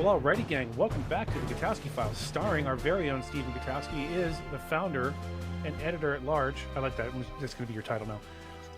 Well, alrighty, gang. Welcome back to the Gutowski Files, starring our very own Stephen Gutowski. He is the founder and editor at large. I like that. That's going to be your title now.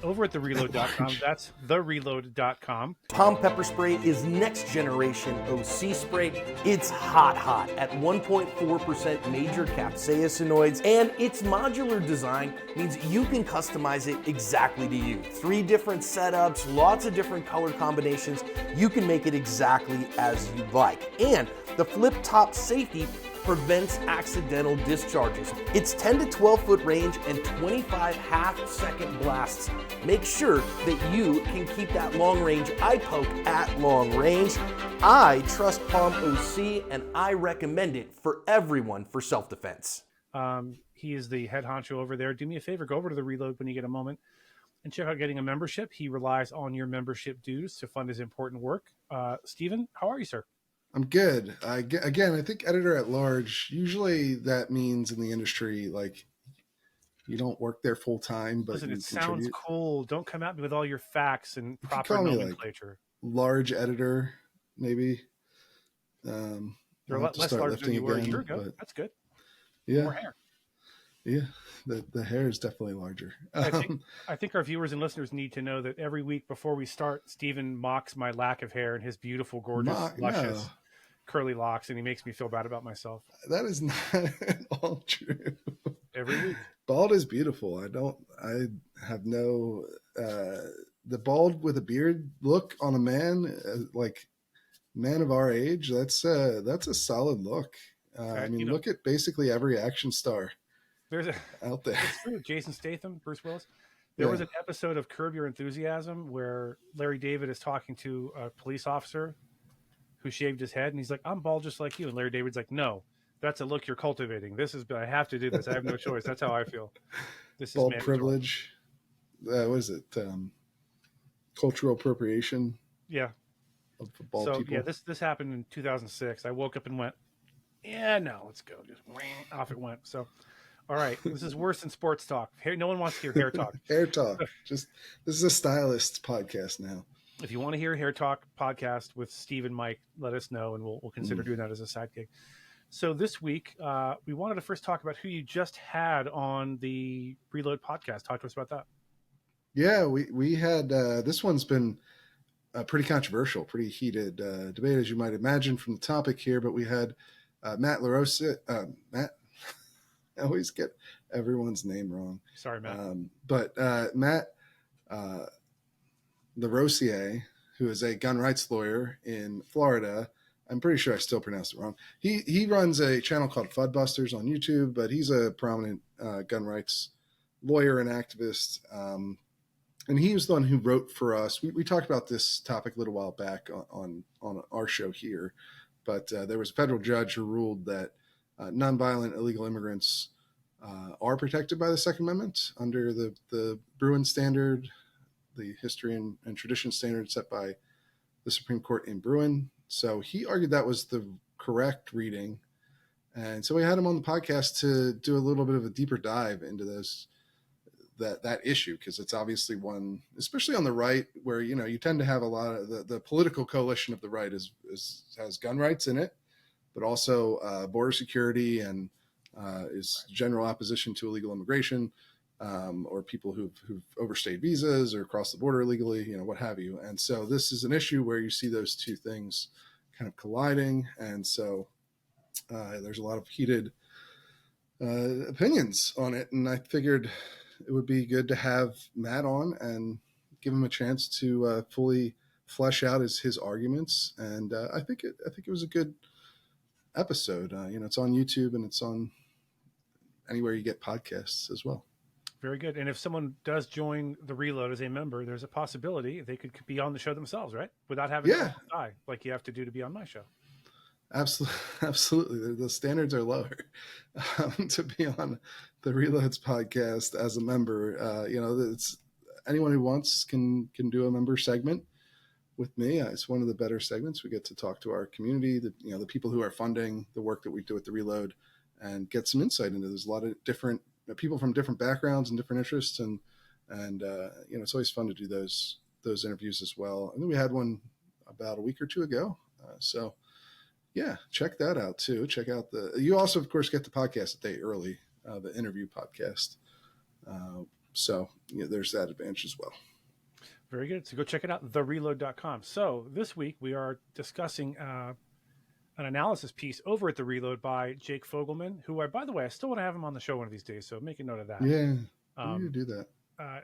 Over at thereload.com. That's thereelode.com. Palm pepper spray is next generation OC spray. It's hot at 1.4% major capsaicinoids, and its modular design means you can customize it exactly to you. 3 different setups, lots of different color combinations. You can make it exactly as you like. And the flip top safety prevents accidental discharges. It's 10 to 12 foot range and 25 half-second blasts. Make sure that you can keep that long range eye poke at long range. I trust Palm OC and I recommend it for everyone for self-defense. He is the head honcho over there. Do me a favor, go over to the Reload when you get a moment and check out getting a membership. He relies on your membership dues to fund his important work. Stephen, how are you, sir? I'm good. I think editor at large, usually that means in the industry, like you don't work there full time, but listen, you it sounds cool. Don't come at me with all your facts and You proper nomenclature. Like large editor, maybe. You're a lot less large than you were a year ago. That's good. Yeah. More hair. Yeah. The hair is definitely larger. I think our viewers and listeners need to know that every week before we start, Stephen mocks my lack of hair and his beautiful, gorgeous, luscious, curly locks, and he makes me feel bad about myself. That is not at all true. Every week. Bald is beautiful. I have no, the bald with a beard look on a man, like man of our age, that's a solid look. I mean, look at basically every action star out there. It's true. Jason Statham, Bruce Willis. There was an episode of Curb Your Enthusiasm where Larry David is talking to a police officer who shaved his head, and he's like, "I'm bald just like you." And Larry David's like, "No, that's a look you're cultivating. I have to do this. I have no choice. That's how I feel. This is bald privilege. What is it? Cultural appropriation. Yeah. Of bald people. Yeah, this happened in 2006. I woke up and went, "Yeah, no, let's go." Just off it went. So, all right, this is worse than sports talk. No one wants to hear hair talk. Hair talk. This is a stylist podcast now. If you want to hear Hair Talk podcast with Steve and Mike, let us know, and we'll consider doing that as a side gig. So this week, we wanted to first talk about who you just had on the Reload podcast. Talk to us about that. Yeah, we had this one's been pretty controversial, pretty heated debate, as you might imagine from the topic here. But we had Matt LaRosa. Matt, I always get everyone's name wrong. Sorry, Matt. But Matt LaRosier, who is a gun rights lawyer in Florida. I'm pretty sure I still pronounced it wrong. He runs a channel called Fudbusters on YouTube, but he's a prominent gun rights lawyer and activist. And he was the one who wrote for us. We talked about this topic a little while back on our show here, but there was a federal judge who ruled that nonviolent illegal immigrants are protected by the Second Amendment under the Bruin standard, the history and tradition standard set by the Supreme Court in Bruin. So he argued that was the correct reading. And so we had him on the podcast to do a little bit of a deeper dive into that issue, because it's obviously one, especially on the right, where, you tend to have a lot of the political coalition of the right has gun rights in it, but also border security and is general opposition to illegal immigration. Or people who've overstayed visas or crossed the border illegally, what have you. And so this is an issue where you see those two things kind of colliding. And so there's a lot of heated opinions on it. And I figured it would be good to have Matt on and give him a chance to fully flesh out his arguments. And I think it was a good episode. It's on YouTube and it's on anywhere you get podcasts as well. Very good. And if someone does join the Reload as a member, there's a possibility they could be on the show themselves, right? Without having to die like you have to do to be on my show. Absolutely. The standards are lower to be on the Reloads podcast as a member. It's anyone who wants can do a member segment with me. It's one of the better segments. We get to talk to our community, the people who are funding the work that we do at the Reload, and get some insight into. There's a lot of different people from different backgrounds and different interests, and it's always fun to do those interviews as well. I think we had one about a week or two ago, so Yeah, check that out too. Check out you also, of course, get the podcast a day early, the interview podcast. So there's that advantage as well. Very good. So go check it out, thereload.com. So this week we are discussing an analysis piece over at The Reload by Jake Fogelman, who by the way, I still want to have him on the show one of these days. So make a note of that. Yeah, you do that.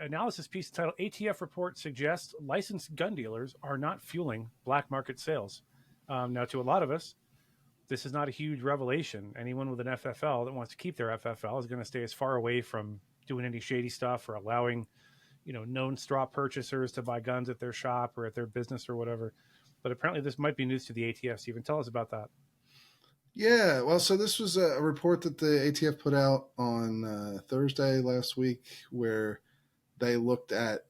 Analysis piece titled ATF Report Suggests Licensed Gun Dealers Are Not Fueling Black Market Sales. Now, to a lot of us, this is not a huge revelation. Anyone with an FFL that wants to keep their FFL is going to stay as far away from doing any shady stuff or allowing, known straw purchasers to buy guns at their shop or at their business or whatever. But apparently this might be news to the ATF. Stephen, tell us about that. Yeah, well, so this was a report that the ATF put out on Thursday last week, where they looked at,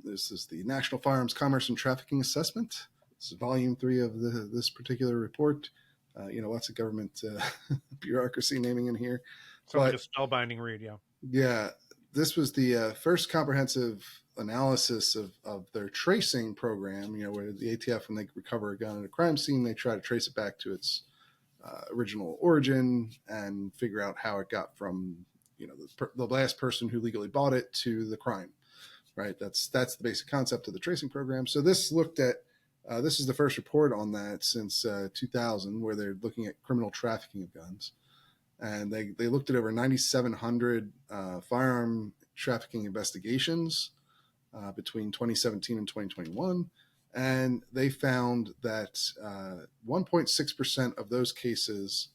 this is the National Firearms Commerce and Trafficking Assessment. This is volume 3 of this particular report. Lots of government bureaucracy naming in here. Something just spellbinding read, yeah. Yeah, this was the first comprehensive analysis of their tracing program, where the ATF, when they recover a gun at a crime scene, they try to trace it back to its original origin and figure out how it got from, the last person who legally bought it to the crime, right? That's the basic concept of the tracing program. So this looked at, this is the first report on that since 2000, where they're looking at criminal trafficking of guns. And they looked at over 9,700 firearm trafficking investigations between 2017 and 2021. And they found that 1.6% of those cases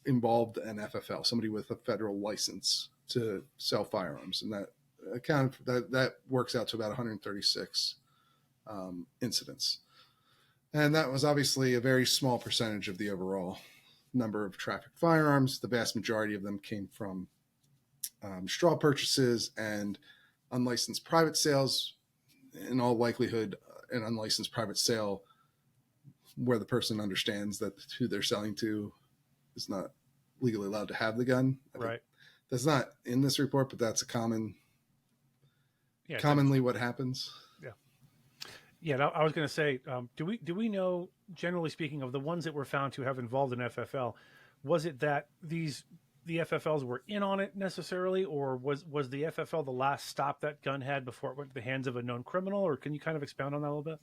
involved an FFL, somebody with a federal license to sell firearms. And that works out to about 136 incidents. And that was obviously a very small percentage of the overall number of trafficked firearms. The vast majority of them came from straw purchases and unlicensed private sales. In all likelihood, an unlicensed private sale where the person understands that who they're selling to is not legally allowed to have the gun. Right. That's not in this report, but that's commonly what happens. Yeah, I was going to say, do we know, generally speaking, of the ones that were found to have involved in FFL, was it that the FFLs were in on it necessarily, or was the FFL the last stop that gun had before it went to the hands of a known criminal? Or can you kind of expound on that a little bit?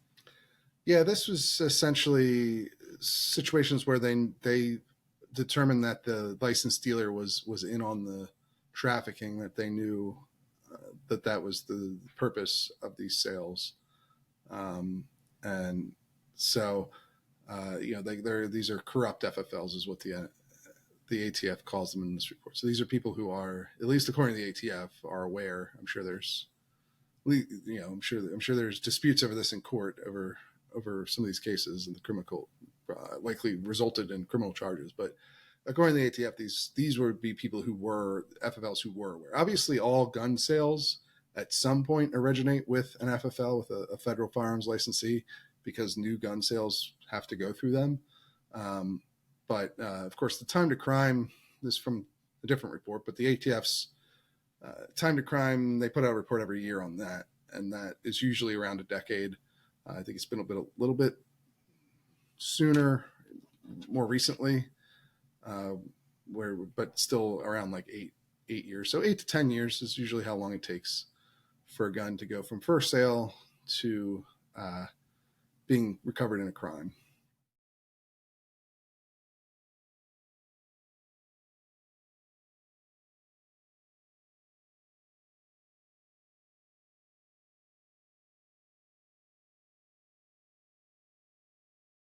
Yeah, this was essentially situations where they determined that the licensed dealer was in on the trafficking, that they knew that was the purpose of these sales. And so, these are corrupt FFLs is what the ATF calls them in this report. So these are people who are, at least according to the ATF, are aware. I'm sure there's, I'm sure there's disputes over this in court over some of these cases, and the criminal likely resulted in criminal charges. But according to the ATF, these would be people who were FFLs who were aware. Obviously, all gun sales at some point originate with an FFL, with a federal firearms licensee, because new gun sales have to go through them. But of course, the time to crime, this is from a different report, but the ATF's time to crime, they put out a report every year on that. And that is usually around a decade. I think it's been a little bit sooner, more recently, but still around like eight years. So 8 to 10 years is usually how long it takes for a gun to go from first sale to being recovered in a crime.